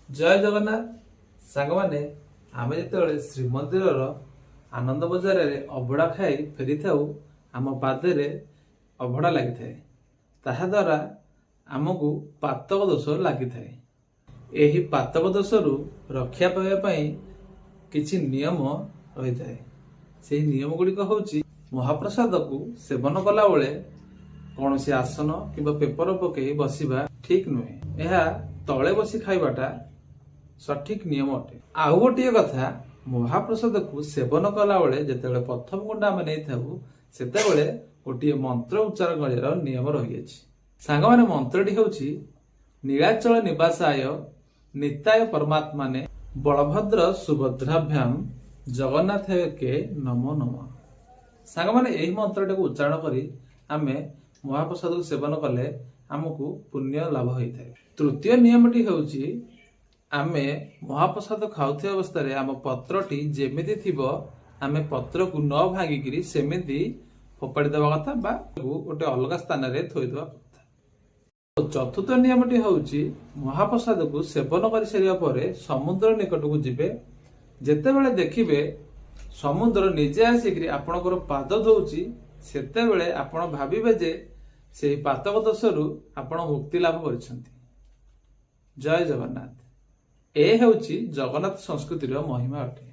जय जगन्नाथ सांग माने आमे जेतेबेले श्रीमंदिर आनंद बजार अभड़ा खाई फेरी थाउ आम पादे अभड़ा लगी थाए ताहा द्वारा आमको पातक दोष लगी थाए। एही पातक दोष रक्षा पाइबा किछि नियम रही थाए। से नियम गुड़िक होउची महाप्रसाद को सेवन कला बेले कौन सी आसन किंबा पेपर पकई बसिबा ठीक नुहे। यह तले बसी खाइबाटा सठिक नियम अटे। आउ गोटे कथा महाप्रसाद को सेवन कला बेले जेतेबेले प्रथम गुंडा आमे नै थाउ सेतेबेले गोटे मंत्र उच्चारण करार नियम रही अछि। सांग माने मंत्रटी होउची नीलाचल निवासाय नित्याय परमात्माने बलभद्र सुभद्राभ्याम जगन्नाथ के नमो नमः। सांग माने एही मंत्रटी को उच्चारण करी आमे महाप्रसाद को सेवन कले आमको पुण्य लाभ होता है। तृतीय नियमटी होउची आमे महाप्रसाद खाउथिया अवस्था आम पत्रटी जेमिति थिबो आमे पत्र को न भांगिकी सेमिति फोपाड़ी देवा कथा बा गोटे अलग स्थान रे थोई देवा कथा। चतुर्थ नियमटी होउची महाप्रसाद को सेवन कर सारिया परे समुद्र निकट को जिबे जेतेबेले देखिबे समुद्र निजे आसिक आपणकर पाद धोउची सेतेबेले आपण भाबिबे जे से पातक दोषरु आपण मुक्ति लाभ करिसंती। जय जगन्नाथ। ए हेउची जगन्नाथ संस्कृतिर महिमा अटे।